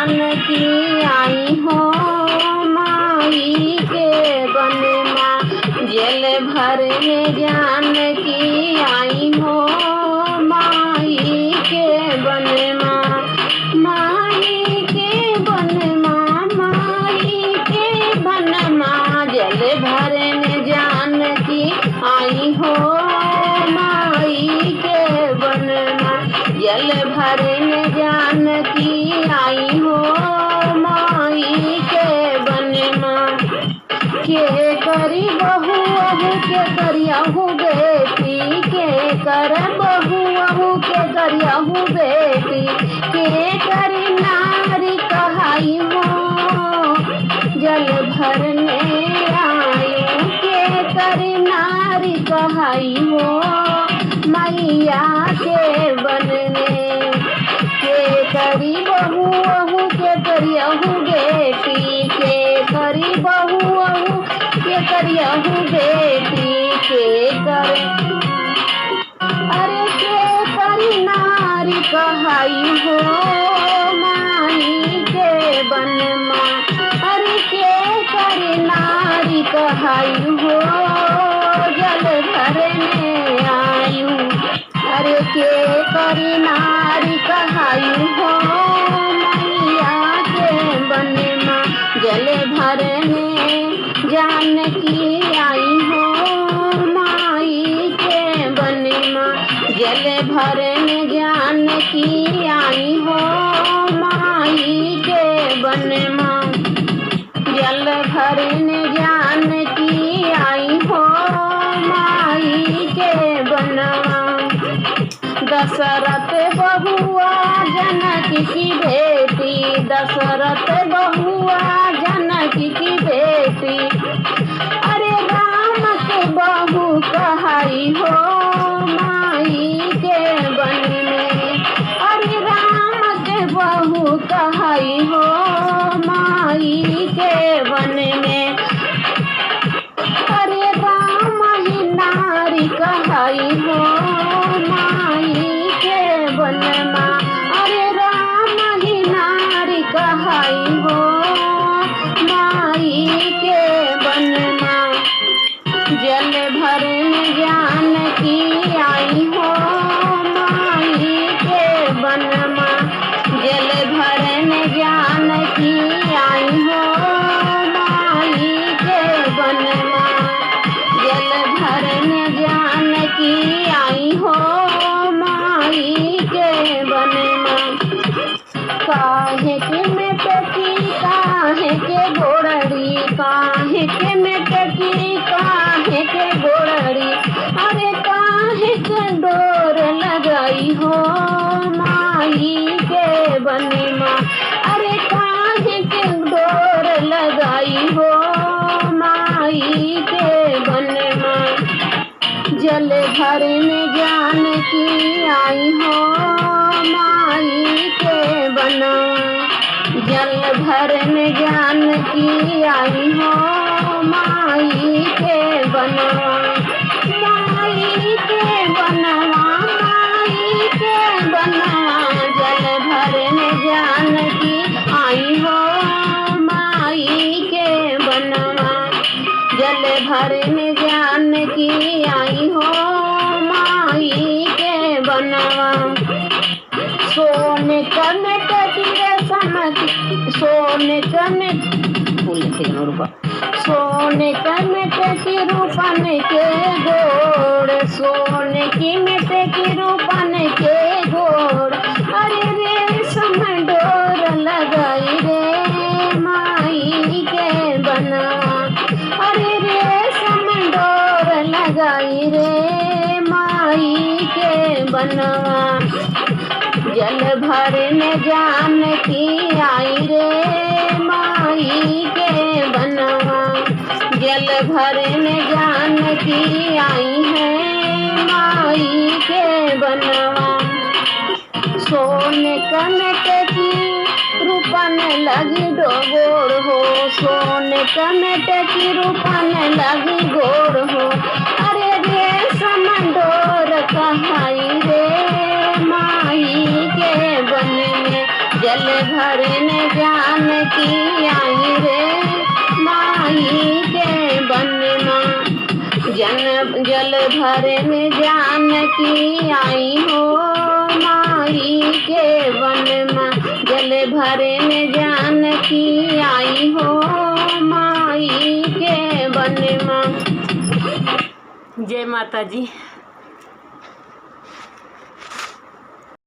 जानकी आई हो माई के बन माँ। जल भर में जानकी आई हो माई के बन माँ। माई के बन माँ, माई के बन माँ। जल भर में जानकी आई हो माई के बन माँ। जल भर में जानकी आई हो माई के बन माँ। के करी बहू अहू के करियाहू बेटी, के कर बहू अहू के करियाहू बेटी। के करी नारी कहाई हो जल भरने आयु। के करी नारी कहाई हो मैया के बनने। के करी बहू अहू के करियाहू बेटी, के करी बहू अहू के करियाहू बेटी। के करे अरे के करी नारी कहाई हो माई के बन माँ। अरे के करी नारी कहाई हो जल भरने आयु। अरे के करी नारी कहाई हो मैया के बन माँ। जल भरने जानकी आई हो माई के बन माँ। जल भरने जानकी आई हो माई के बन माँ। जल भरने जानकी आई हो माई के बन माँ। दशरथ बहुआ जनकी की बेटी, दशरथ बहुआ जनकी की बेटी। अरे राम के बहू कहाई हो माई के बन में। अरे राम के बहू कहाई हो माई के बन में। अरे राम ही नारी कहाई हो माई के बन माँ। अरे राम ही नारी कहाई हो माई के बन माँ। जल भरने जानकी आई हो माई के बन माँ। जल भरने जानकी आई हो माई के बन माँ। जल भरने जानकी आई हो माई के बन माँ। काहे के मेटकी काहे के गोड़ड़ी, काहे के मेटकी काहे के गोड़ड़ी। अरे काहे के डोर लगाई हो माई के बन माँ। अरे काहे के डोर लगाई हो माई के बन माँ। जल भरने जानकी आई हो माई के बन। जल भरने जानकी आई हो माई के बन। माई के बनवा, माई के बनवा। जल भरने जानकी आई हो माई के बनवा। जल भरने जानकी आई हो माई के बनवा। सोने का मेटकी रेशम की, सोने का सोने का मेटकी रूपन के गोड़, सोने की मेटकी रूपन के गोड़। अरे रेशम डोर लगाई रे माई के बनवा। अरे रेशम डोर लगाई रे माई के बनवा। जल भरने जानकी आई रे माई के बनवा। जल भरने जानकी आई है माई के बनवा। सोने का मेटकी रूपन लगी डोगोर हो, सोने का मेटकी रूपन लगी गोर हो। अरे रेशम डोर कहाई रे माई के बन में। जल भरन जानकी आई रे माई के वन माँ। जल भरन जानकी आई हो माई के वन माँ। जल भरन जानकी आई हो माई के वन माँ। जय माता जी।